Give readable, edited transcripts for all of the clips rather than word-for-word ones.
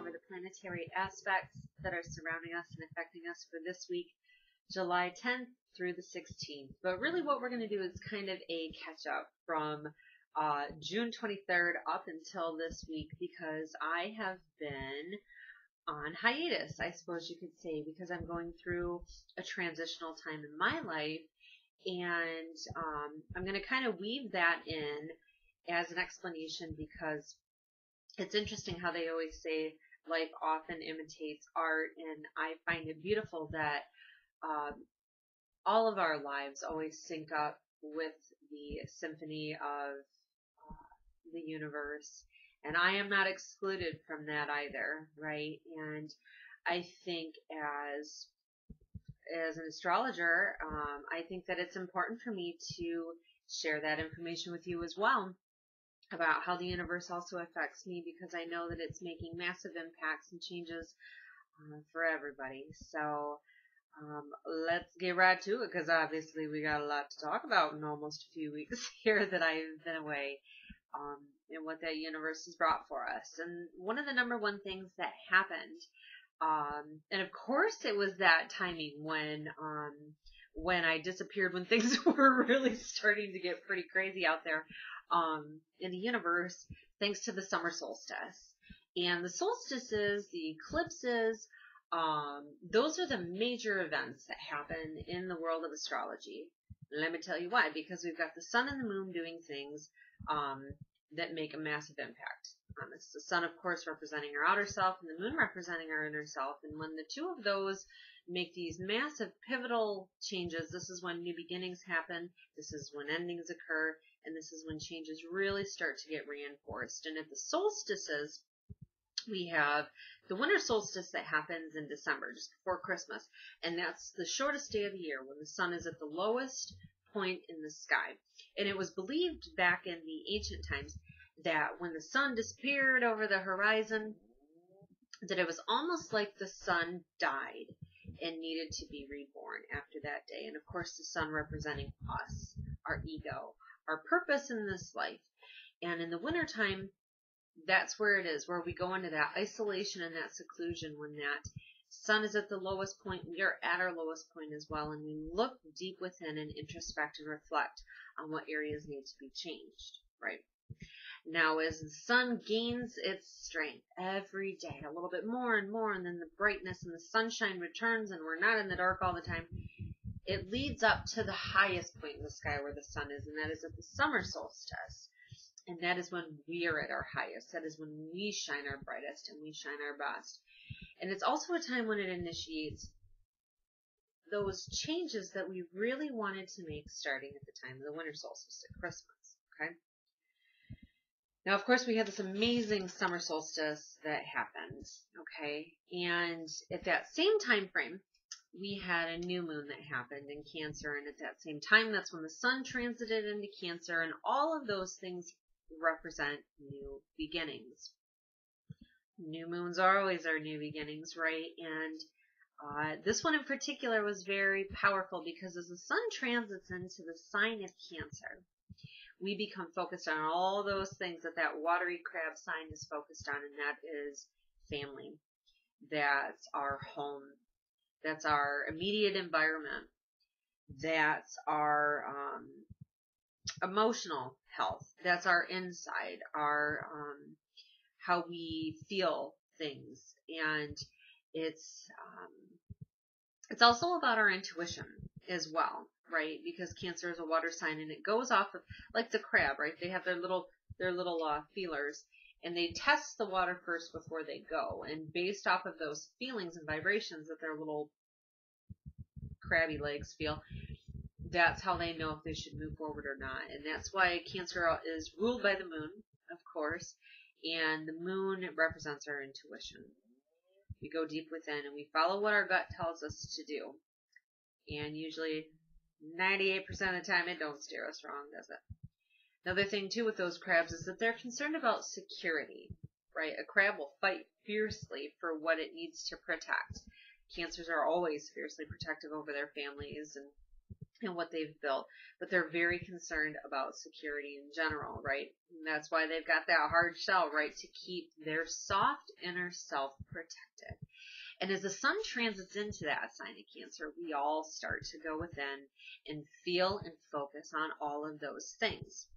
over the planetary aspects that are surrounding us and affecting us for this week, July 10th through the 16th. But really what we're going to do is kind of a catch-up from June 23rd up until this week, because I have been on hiatus, I suppose you could say, because I'm going through a transitional time in my life, and I'm going to kind of weave that in as an explanation, because it's interesting how they always say life often imitates art, and I find it beautiful that all of our lives always sync up with the symphony of the universe, and I am not excluded from that either, right? And I think as an astrologer, I think that it's important for me to share that information with you as well, about how the universe also affects me, because I know that it's making massive impacts and changes for everybody. So let's get right to it, because obviously we got a lot to talk about in almost a few weeks here that I've been away, and what that universe has brought for us. And one of the number one things that happened, and of course it was that timing when I disappeared, when things were really starting to get pretty crazy out there in the universe, thanks to the summer solstice. And the solstices, the eclipses, those are the major events that happen in the world of astrology. Let me tell you why. Because we've got the sun and the moon doing things that make a massive impact on us. The sun, of course, representing our outer self, and the moon representing our inner self. And when the two of those make these massive pivotal changes, this is when new beginnings happen, this is when endings occur, and this is when changes really start to get reinforced. And at the solstices, we have the winter solstice that happens in December, just before Christmas, and that's the shortest day of the year, when the sun is at the lowest point in the sky. And it was believed back in the ancient times that when the sun disappeared over the horizon, that it was almost like the sun died and needed to be reborn after that day. And of course, the sun representing us, our ego, our purpose in this life. And in the wintertime, that's where it is, where we go into that isolation and that seclusion. When that sun is at the lowest point, we are at our lowest point as well, and we look deep within and introspect and reflect on what areas need to be changed, right? Now, as the sun gains its strength every day, a little bit more and more, and then the brightness and the sunshine returns, and we're not in the dark all the time, it leads up to the highest point in the sky where the sun is, and that is at the summer solstice. And that is when we are at our highest. That is when we shine our brightest and we shine our best. And it's also a time when it initiates those changes that we really wanted to make starting at the time of the winter solstice at Christmas. Okay? Now, of course, we had this amazing summer solstice that happened. Okay? And at that same time frame, we had a new moon that happened in Cancer. And at that same time, that's when the sun transited into Cancer. And all of those things represent new beginnings. New moons are always our new beginnings, right? And this one in particular was very powerful, because as the sun transits into the sign of Cancer, we become focused on all those things that watery crab sign is focused on, and that is family. That's our home. That's our immediate environment. That's our emotional health. That's our inside, our how we feel things. And it's also about our intuition as well, right? Because Cancer is a water sign, and it goes off of, like the crab, right? They have their little feelers, and they test the water first before they go. And based off of those feelings and vibrations that their little crabby legs feel, that's how they know if they should move forward or not. And that's why Cancer is ruled by the moon, of course, and the moon represents our intuition. We go deep within and we follow what our gut tells us to do. And usually 98% of the time it don't steer us wrong, does it? Another thing too with those crabs is that they're concerned about security, right? A crab will fight fiercely for what it needs to protect. Cancers are always fiercely protective over their families, and and what they've built, but they're very concerned about security in general, right? And that's why they've got that hard shell, right? To keep their soft inner self protected. And as the sun transits into that sign of Cancer, we all start to go within and feel and focus on all of those things.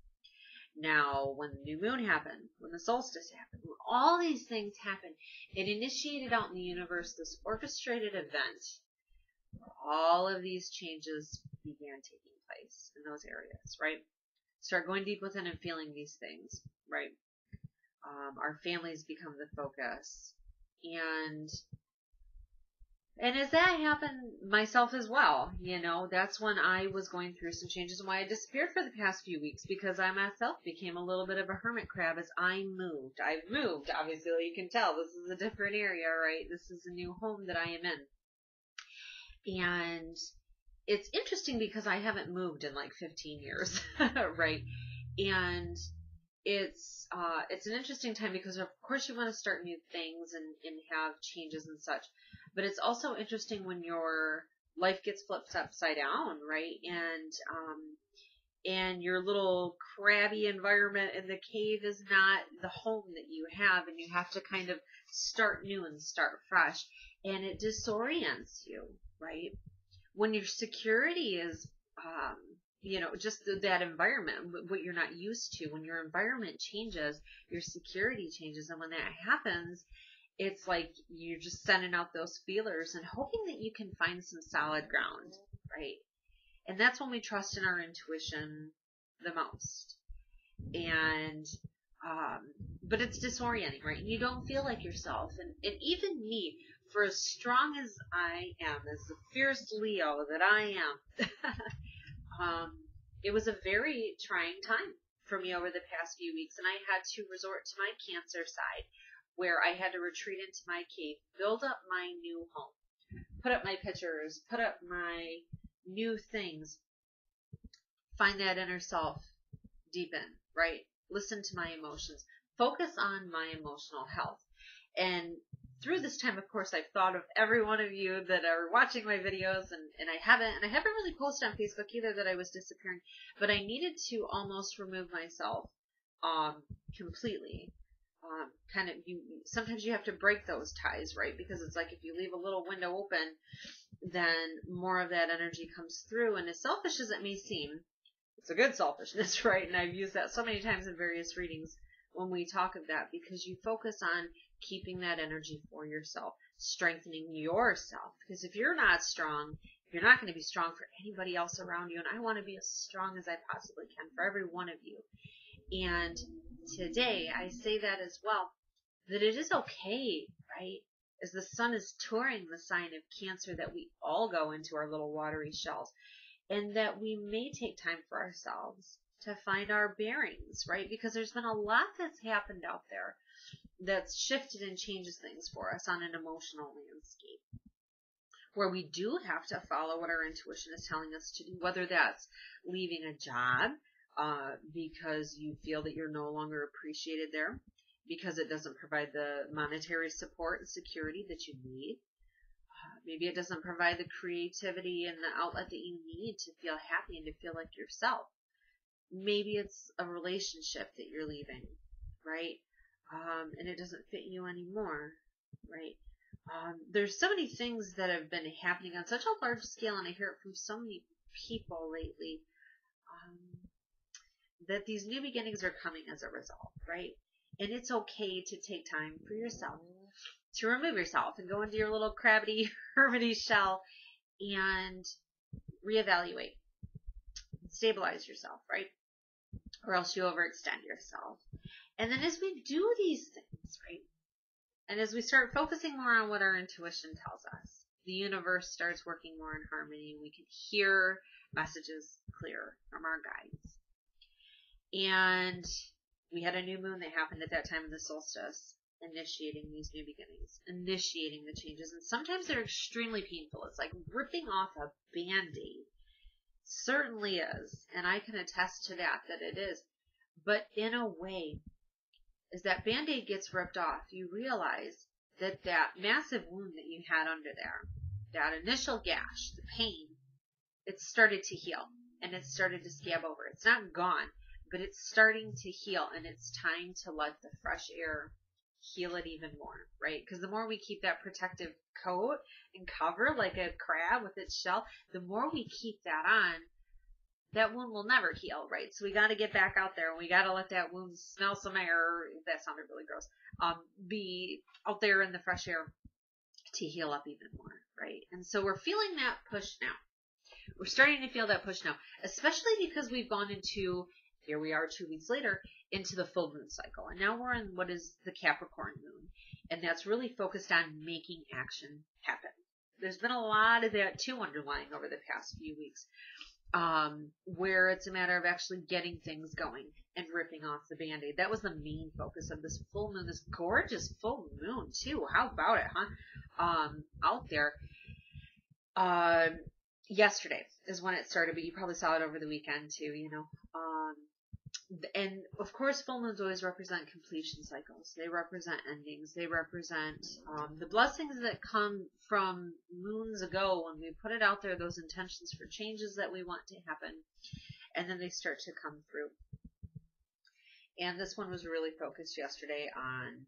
Now, when the new moon happened, when the solstice happened, when all these things happened, it initiated out in the universe this orchestrated event where all of these changes began taking place in those areas, right? Start going deep within and feeling these things, right? Our families become the focus. And as that happened, myself as well, that's when I was going through some changes and why I disappeared for the past few weeks, because I myself became a little bit of a hermit crab as I moved. I've moved, obviously, you can tell. This is a different area, right? This is a new home that I am in. And it's interesting because I haven't moved in like 15 years, right? And it's an interesting time because of course you want to start new things and have changes and such, but it's also interesting when your life gets flipped upside down, right? And your little crabby environment in the cave is not the home that you have, and you have to kind of start new and start fresh, and it disorients you, right? When your security is just that environment, what you're not used to. When your environment changes, your security changes. And when that happens, it's like you're just sending out those feelers and hoping that you can find some solid ground, right? And that's when we trust in our intuition the most. And, but it's disorienting, right? And you don't feel like yourself. And even me, for as strong as I am, as the fierce Leo that I am, it was a very trying time for me over the past few weeks, and I had to resort to my Cancer side, where I had to retreat into my cave, build up my new home, put up my pictures, put up my new things, find that inner self, deepen, right? Listen to my emotions, focus on my emotional health. And through this time, of course, I've thought of every one of you that are watching my videos, and I haven't really posted on Facebook either that I was disappearing, but I needed to almost remove myself completely. Sometimes you have to break those ties, right? Because it's like if you leave a little window open, then more of that energy comes through. And as selfish as it may seem, it's a good selfishness, right? And I've used that so many times in various readings when we talk of that, because you focus on keeping that energy for yourself, strengthening yourself. Because if you're not strong, you're not going to be strong for anybody else around you. And I want to be as strong as I possibly can for every one of you. And today I say that as well, that it is okay, right? As the sun is touring the sign of Cancer, that we all go into our little watery shells, and that we may take time for ourselves to find our bearings, right? Because there's been a lot that's happened out there that's shifted and changes things for us on an emotional landscape, where we do have to follow what our intuition is telling us to do, whether that's leaving a job because you feel that you're no longer appreciated there, because it doesn't provide the monetary support and security that you need. Maybe it doesn't provide the creativity and the outlet that you need to feel happy and to feel like yourself. Maybe it's a relationship that you're leaving, right? And it doesn't fit you anymore, right? There's so many things that have been happening on such a large scale, and I hear it from so many people lately, that these new beginnings are coming as a result, right? And it's okay to take time for yourself, to remove yourself and go into your little crabby, hermity shell and reevaluate, stabilize yourself, right? Or else you overextend yourself. And then as we do these things, right, and as we start focusing more on what our intuition tells us, the universe starts working more in harmony, and we can hear messages clear from our guides. And we had a new moon that happened at that time in the solstice, initiating these new beginnings, initiating the changes. And sometimes they're extremely painful. It's like ripping off a Band-Aid. Certainly is. And I can attest to that it is. But in a way, as that Band-Aid gets ripped off, you realize that that massive wound that you had under there, that initial gash, the pain, it's started to heal and it's started to scab over. It's not gone, but it's starting to heal, and it's time to let the fresh air heal it even more, right? Because the more we keep that protective coat and cover like a crab with its shell, the more we keep that on, that wound will never heal, right? So we got to get back out there, and we got to let that wound smell some air. That sounded really gross. Be out there in the fresh air to heal up even more, right? And so we're feeling that push now. We're starting to feel that push now, especially because we've gone into, here we are 2 weeks later, into the full moon cycle. And now we're in what is the Capricorn moon. And that's really focused on making action happen. There's been a lot of that too underlying over the past few weeks, where it's a matter of actually getting things going and ripping off the Band-Aid. That was the main focus of this full moon, this gorgeous full moon too. How about it, huh? Out there. Yesterday is when it started, but you probably saw it over the weekend too, you know. And of course, full moons always represent completion cycles. They represent endings. They represent the blessings that come from moons ago when we put it out there, those intentions for changes that we want to happen, and then they start to come through. And this one was really focused yesterday on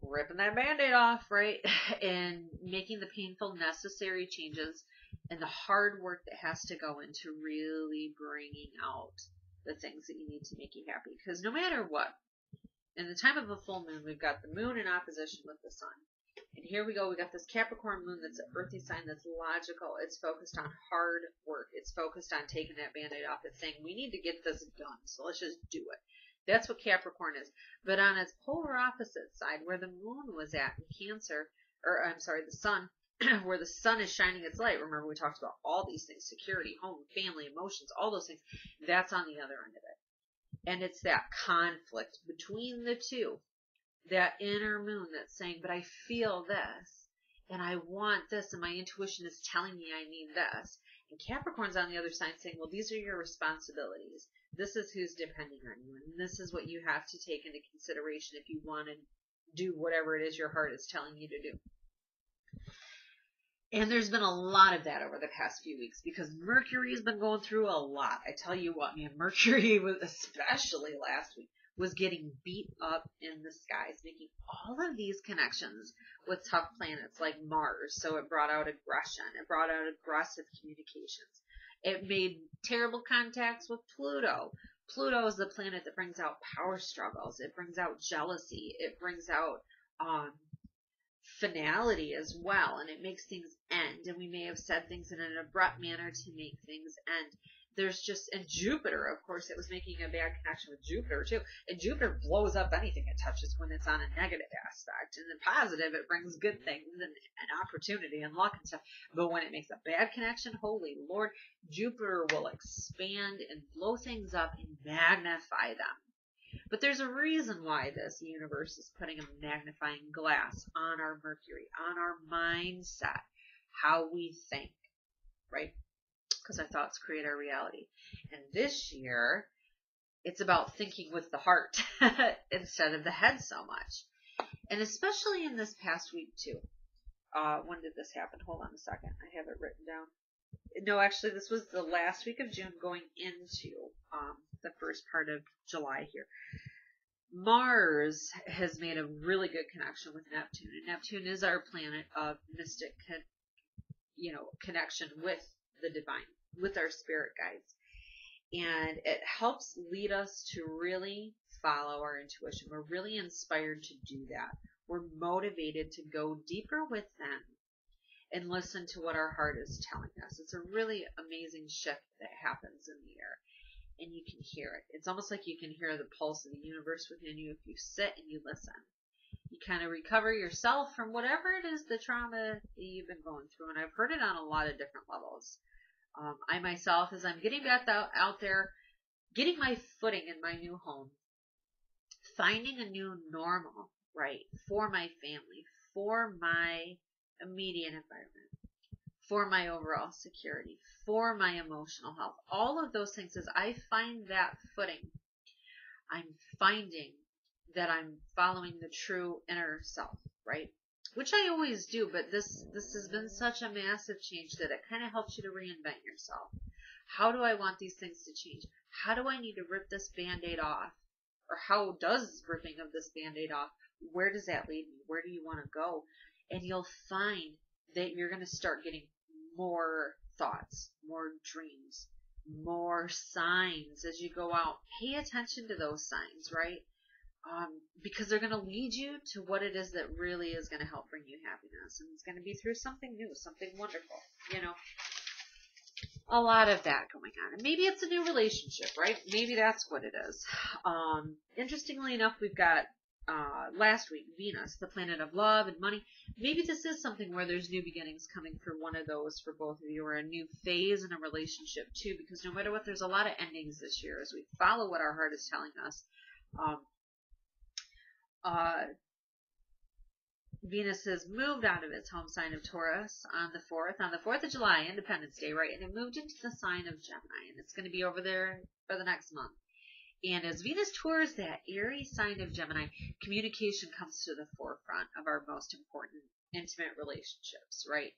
ripping that Band-Aid off, right? And making the painful, necessary changes and the hard work that has to go into really bringing out the things that you need to make you happy. Because no matter what, in the time of a full moon, we've got the moon in opposition with the sun. And here we go. We got this Capricorn moon that's an earthy sign that's logical. It's focused on hard work. It's focused on taking that Band-Aid off and saying, we need to get this done, so let's just do it. That's what Capricorn is. But on its polar opposite side, where the moon was at in Cancer, or I'm sorry, the sun, where the sun is shining its light. Remember, we talked about all these things: security, home, family, emotions, all those things. That's on the other end of it. And it's that conflict between the two, that inner moon that's saying, but I feel this, and I want this, and my intuition is telling me I need this. And Capricorn's on the other side saying, well, these are your responsibilities. This is who's depending on you, and this is what you have to take into consideration if you want to do whatever it is your heart is telling you to do. And there's been a lot of that over the past few weeks because Mercury's been going through a lot. I tell you what, man, Mercury was, especially last week, was getting beat up in the skies, making all of these connections with tough planets like Mars. So it brought out aggression. It brought out aggressive communications. It made terrible contacts with Pluto. Pluto is the planet that brings out power struggles. It brings out jealousy. It brings out finality as well, and it makes things end. And we may have said things in an abrupt manner to make things end. There's just, and Jupiter, of course, it was making a bad connection with Jupiter too. And Jupiter blows up anything it touches when it's on a negative aspect. And then positive, it brings good things and opportunity and luck and stuff. But when it makes a bad connection, holy Lord, Jupiter will expand and blow things up and magnify them. But there's a reason why this universe is putting a magnifying glass on our Mercury, on our mindset, how we think, right? Because our thoughts create our reality. And this year, it's about thinking with the heart instead of the head so much. And especially in this past week too. When did this happen? Hold on a second. I have it written down. No, actually, this was the last week of June going into the first part of July here. Mars has made a really good connection with Neptune. And Neptune is our planet of mystic, connection with the divine, with our spirit guides. And it helps lead us to really follow our intuition. We're really inspired to do that. We're motivated to go deeper with them and listen to what our heart is telling us. It's a really amazing shift that happens in the air. And you can hear it. It's almost like you can hear the pulse of the universe within you if you sit and you listen. You kind of recover yourself from whatever it is, the trauma that you've been going through. And I've heard it on a lot of different levels. I myself, as I'm getting back out there, getting my footing in my new home, finding a new normal, right, for my family, for my immediate environment, for my overall security, for my emotional health, all of those things. As I find that footing, I'm finding that I'm following the true inner self, right? which I always do, but this has been such a massive change that it kind of helps you to reinvent yourself. How do I want these things to change? How do I need to rip this Band-Aid off? Or how does ripping of this Band-Aid off, where does that lead me? Where do you want to go? And you'll find that you're going to start getting more thoughts, more dreams, more signs as you go out. Pay attention to those signs, right? Because they're going to lead you to what it is that really is going to help bring you happiness. And it's going to be through something new, something wonderful, you know. A lot of that going on. And maybe it's a new relationship, right? Maybe that's what it is. Interestingly enough, we've got last week, Venus, the planet of love and money. Maybe this is something where there's new beginnings coming for one of those for both of you, or a new phase in a relationship too, because no matter what, there's a lot of endings this year as we follow what our heart is telling us. Venus has moved out of its home sign of Taurus on the 4th of July, Independence Day, right? And it moved into the sign of Gemini, and it's going to be over there for the next month. And as Venus tours that airy sign of Gemini, communication comes to the forefront of our most important intimate relationships, right?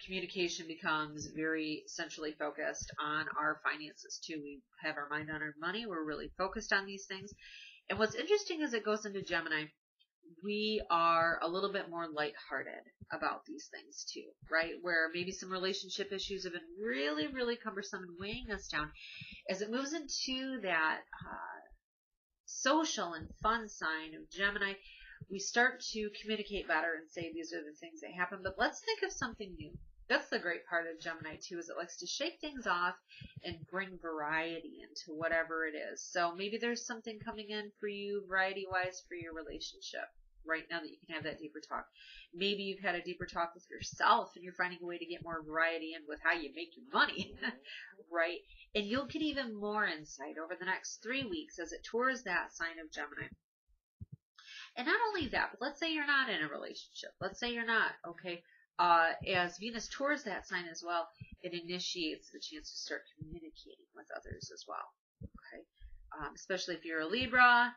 Communication becomes very centrally focused on our finances too. We have our mind on our money. We're really focused on these things. And what's interesting as it goes into Gemini, we are a little bit more lighthearted about these things too, right? Where maybe some relationship issues have been really, really cumbersome and weighing us down. As it moves into that social and fun sign of Gemini, we start to communicate better and say these are the things that happen. But let's think of something new. That's the great part of Gemini too, is it likes to shake things off and bring variety into whatever it is. So maybe there's something coming in for you variety-wise for your relationship right now that you can have that deeper talk. Maybe you've had a deeper talk with yourself and you're finding a way to get more variety in with how you make your money, right? And you'll get even more insight over the next 3 weeks as it tours that sign of Gemini. And not only that, but let's say you're not in a relationship. Let's say you're not, okay? As Venus tours that sign as well, it initiates the chance to start communicating with others as well, okay? Especially if you're a Libra,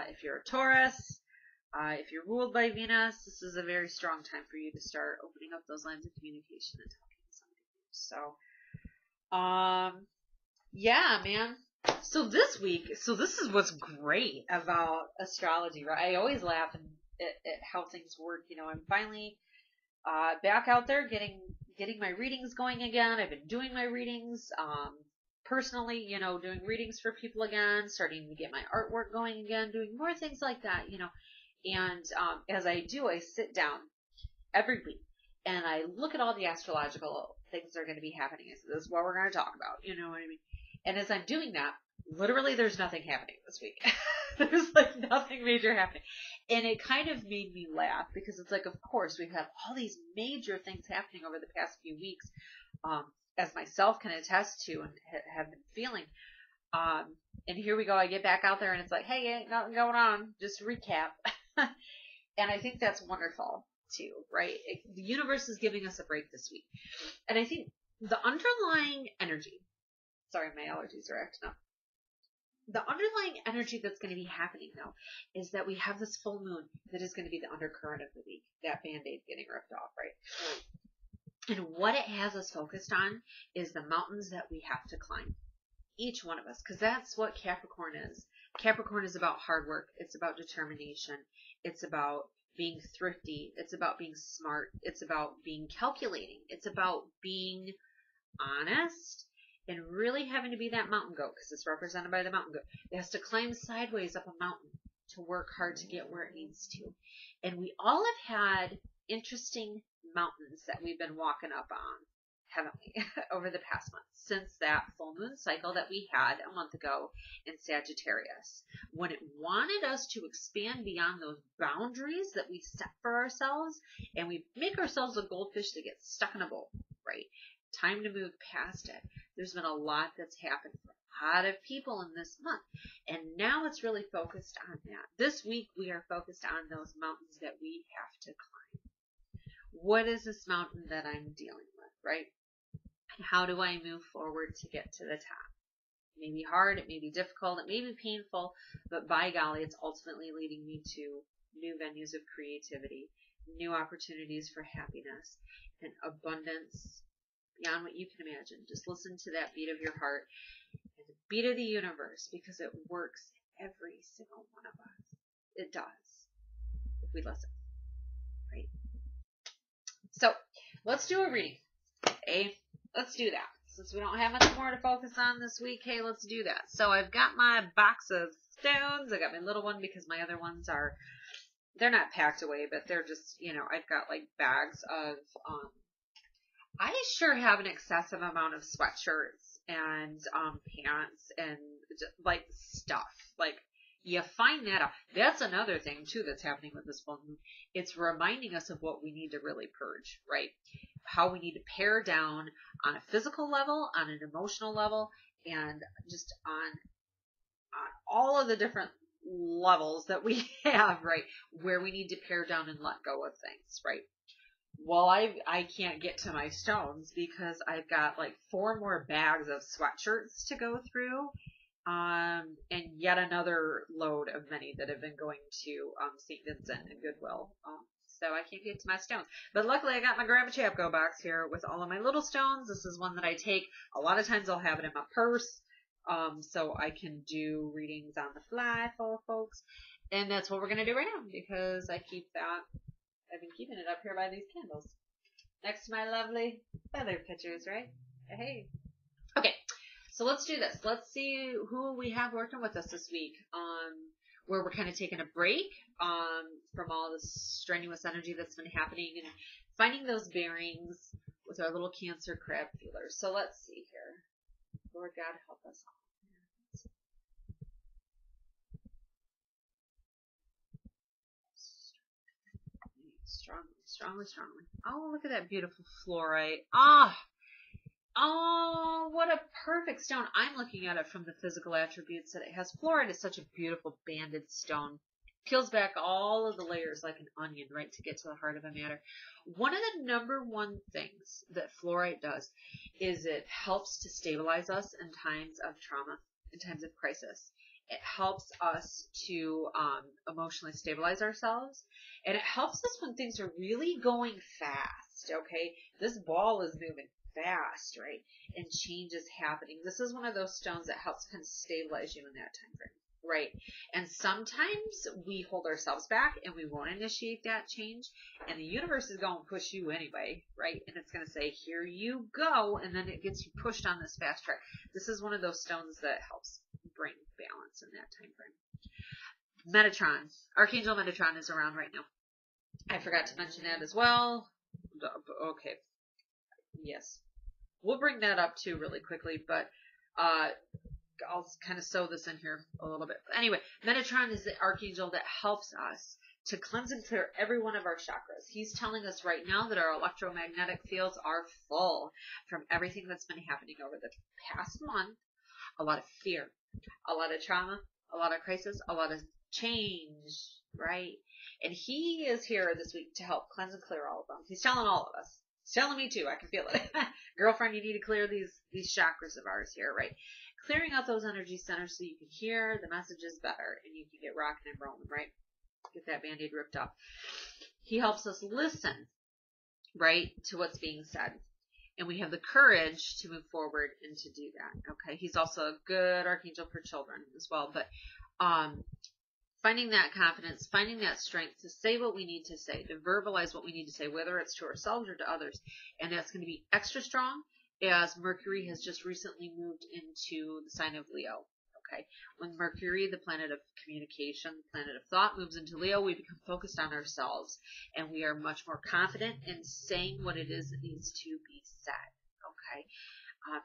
if you're a Taurus, if you're ruled by Venus, this is a very strong time for you to start opening up those lines of communication and talking to somebody new. So, yeah, man. So this week, this is what's great about astrology, right? I always laugh at how things work. You know, I'm finally back out there getting my readings going again. I've been doing my readings personally, you know, doing readings for people again, starting to get my artwork going again, doing more things like that, you know. And as I do, I sit down every week and I look at all the astrological things that are going to be happening. I say, this is what we're going to talk about, you know what I mean? And as I'm doing that, literally there's nothing happening this week. There's like nothing major happening. And it kind of made me laugh because it's like, of course, we have all these major things happening over the past few weeks, as myself can attest to and have been feeling. And here we go. I get back out there and it's like, hey, ain't nothing going on. Just recap. And I think that's wonderful too, right? The universe is giving us a break this week. And I think the underlying energy, sorry, my allergies are acting up. The underlying energy that's going to be happening though is that we have this full moon that is going to be the undercurrent of the week, that Band-Aid getting ripped off, right? And what it has us focused on is the mountains that we have to climb. Each one of us, because that's what Capricorn is. Capricorn is about hard work. It's about determination. It's about being thrifty. It's about being smart. It's about being calculating. It's about being honest and really having to be that mountain goat, because it's represented by the mountain goat. It has to climb sideways up a mountain to work hard to get where it needs to. And we all have had interesting mountains that we've been walking up on, haven't we, over the past month, since that full moon cycle that we had a month ago in Sagittarius, when it wanted us to expand beyond those boundaries that we set for ourselves, and we make ourselves a goldfish that gets stuck in a bowl, right? Time to move past it. There's been a lot that's happened for a lot of people in this month, and now it's really focused on that. This week we are focused on those mountains that we have to climb. What is this mountain that I'm dealing with, right? And how do I move forward to get to the top? It may be hard, it may be difficult, it may be painful, but by golly, it's ultimately leading me to new venues of creativity, new opportunities for happiness and abundance beyond what you can imagine. Just listen to that beat of your heart and the beat of the universe, because it works every single one of us. It does, if we listen, right? So let's do a reading. Hey, let's do that. Since we don't have much more to focus on this week, hey, let's do that. So I've got my box of stones. I got my little one because my other ones are, they're not packed away, but they're just, you know, I've got like bags of, I sure have an excessive amount of sweatshirts and pants and just, like stuff. Like, you find that out. That's another thing too that's happening with this full moon. It's reminding us of what we need to really purge, right? How we need to pare down on a physical level, on an emotional level, and just on all of the different levels that we have, right? Where we need to pare down and let go of things, right? Well, I can't get to my stones because I've got like 4 more bags of sweatshirts to go through. And yet another load of many that have been going to St. Vincent and Goodwill. So I can't get to my stones. But luckily I got my Grab a Chapco box here with all of my little stones. This is one that I take. A lot of times I'll have it in my purse. So I can do readings on the fly for folks. And that's what we're going to do right now, because I keep that. I've been keeping it up here by these candles. Next to my lovely feather pictures, right? Hey. Okay. So let's do this. Let's see who we have working with us this week, where we're kind of taking a break from all this strenuous energy that's been happening and finding those bearings with our little Cancer crab feelers. So let's see here. Lord God, help us all. Strongly. Oh, look at that beautiful fluorite. Oh, what a perfect stone. I'm looking at it from the physical attributes that it has. Fluorite is such a beautiful banded stone. Peels back all of the layers like an onion, right, to get to the heart of a matter. One of the number one things that fluorite does is it helps to stabilize us in times of trauma, in times of crisis. It helps us to emotionally stabilize ourselves, and it helps us when things are really going fast, okay? This ball is moving fast, right? And change is happening. This is one of those stones that helps kind of stabilize you in that time frame, right? And sometimes we hold ourselves back and we won't initiate that change, and the universe is going to push you anyway, right? And it's going to say, here you go, and then it gets you pushed on this fast track. This is one of those stones that helps bring balance in that time frame. Metatron. Archangel Metatron is around right now. I forgot to mention that as well. Okay. Yes. We'll bring that up too really quickly, but I'll kind of sew this in here a little bit. But anyway, Metatron is the archangel that helps us to cleanse and clear every one of our chakras. He's telling us right now that our electromagnetic fields are full from everything that's been happening over the past month. A lot of fear, a lot of trauma, a lot of crisis, a lot of change, right? And he is here this week to help cleanse and clear all of them. He's telling all of us. He's telling me too. I can feel it. Girlfriend, you need to clear these chakras of ours here, right? Clearing out those energy centers so you can hear the messages better and you can get rocking and rolling, right? Get that Band-Aid ripped up. He helps us listen, right, to what's being said. And we have the courage to move forward and to do that, okay? He's also a good archangel for children as well. But finding that confidence, finding that strength to say what we need to say, to verbalize what we need to say, whether it's to ourselves or to others. And that's going to be extra strong as Mercury has just recently moved into the sign of Leo. Okay. When Mercury, the planet of communication, planet of thought, moves into Leo, we become focused on ourselves and we are much more confident in saying what it is that needs to be said. Okay.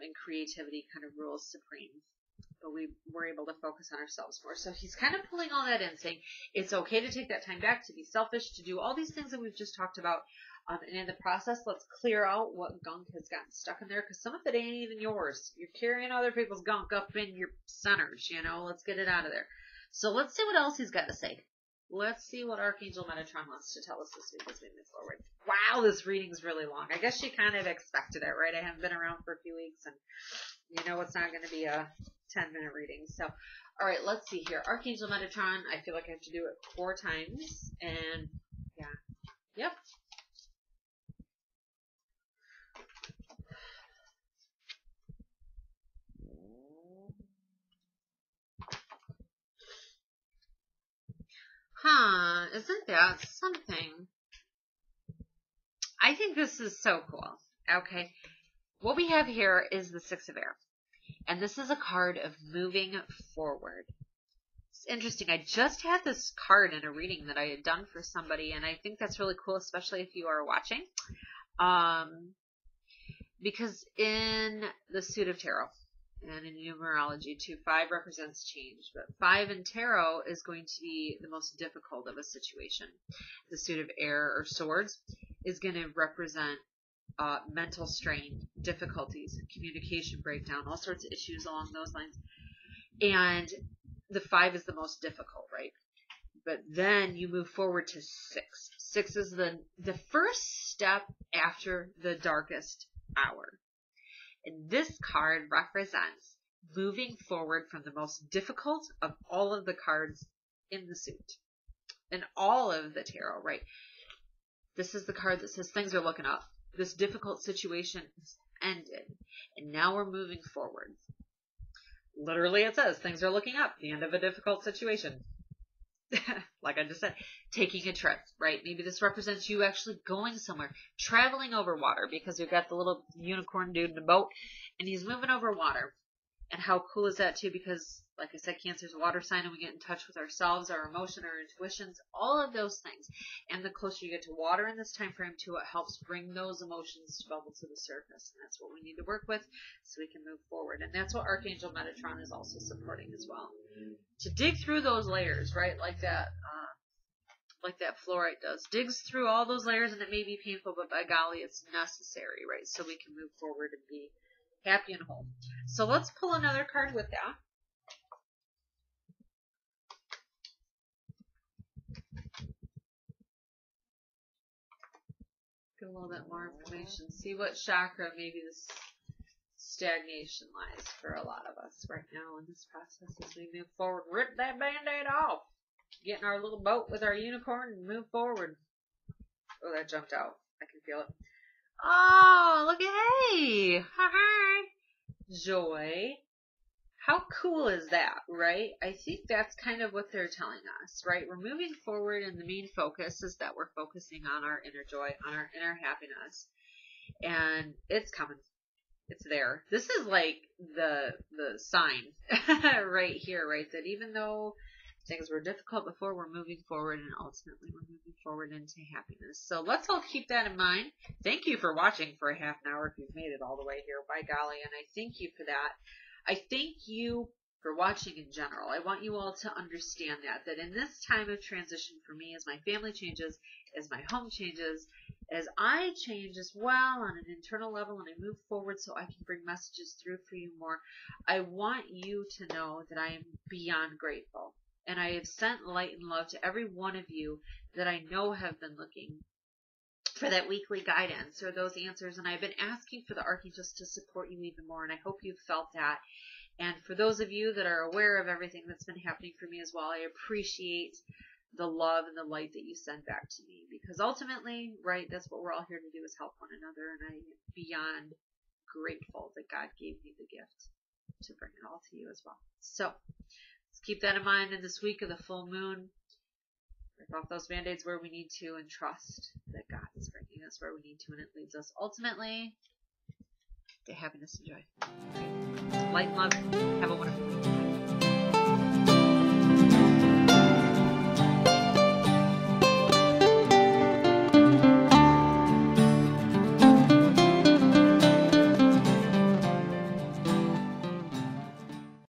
And creativity kind of rules supreme. But we're able to focus on ourselves more. So he's kind of pulling all that in, saying it's okay to take that time back, to be selfish, to do all these things that we've just talked about. And in the process, let's clear out what gunk has gotten stuck in there, because some of it ain't even yours. You're carrying other people's gunk up in your centers, you know. Let's get it out of there. So let's see what else he's got to say. let's see what Archangel Metatron wants to tell us this week as we move forward. Wow, this reading's really long. I guess she kind of expected it, right? I haven't been around for a few weeks, and you know it's not going to be a 10-minute reading. So, all right, let's see here. Archangel Metatron, I feel like I have to do it 4 times, and yeah. Yep. Huh, isn't that something? I think this is so cool. Okay. What we have here is the 6 of Air. And this is a card of moving forward. It's interesting. I just had this card in a reading that I had done for somebody, and I think that's really cool, especially if you are watching. Because in the suit of tarot, and in numerology too, 5 represents change, but 5 in tarot is going to be the most difficult of a situation. The suit of air or swords is going to represent mental strain, difficulties, communication breakdown, all sorts of issues along those lines. And the 5 is the most difficult, right? But then you move forward to 6. 6 is the first step after the darkest hour. And this card represents moving forward from the most difficult of all of the cards in the suit. And all of the tarot, right? This is the card that says things are looking up. This difficult situation is ended. And now we're moving forward. Literally it says things are looking up. The end of a difficult situation. Like I just said, taking a trip, right? Maybe this represents you actually going somewhere, traveling over water, because you've got the little unicorn dude in a boat, and he's moving over water. And how cool is that too? Because, like I said, Cancer's a water sign, and we get in touch with ourselves, our emotion, our intuitions, all of those things. And the closer you get to water in this time frame too, it helps bring those emotions to bubble to the surface. And that's what we need to work with so we can move forward. And that's what Archangel Metatron is also supporting as well. To dig through those layers, right? Like that fluorite does. Digs through all those layers, and it may be painful, but by golly, it's necessary, right? So we can move forward and be happy and whole. So let's pull another card with that. Get a little bit more information. See what chakra maybe this stagnation lies for a lot of us right now in this process as we move forward. Rip that band-aid off. Get in our little boat with our unicorn and move forward. Oh, that jumped out. I can feel it. Oh, look at, hey. Hi. Joy. How cool is that, right? I think that's kind of what they're telling us, right? We're moving forward, and the main focus is that we're focusing on our inner joy, on our inner happiness. And it's coming. It's there. This is like the sign right here, right? That even though things were difficult before, we're moving forward, and ultimately we're moving forward into happiness. So let's all keep that in mind. Thank you for watching for a half an hour if you've made it all the way here, by golly, and I thank you for that. I thank you for watching in general. I want you all to understand that in this time of transition for me, as my family changes, as my home changes, as I change as well on an internal level, and I move forward so I can bring messages through for you more, I want you to know that I am beyond grateful. And I have sent light and love to every one of you that I know have been looking for that weekly guidance or those answers. And I've been asking for the archangels to support you even more. And I hope you've felt that. And for those of you that are aware of everything that's been happening for me as well, I appreciate the love and the light that you send back to me. Because ultimately, right, that's what we're all here to do, is help one another. And I'm beyond grateful that God gave me the gift to bring it all to you as well. So let's keep that in mind in this week of the full moon. Rip off those band-aids where we need to, and trust that God is bringing us where we need to, and it leads us ultimately to happiness and joy. Okay. Light and love. Have a wonderful week.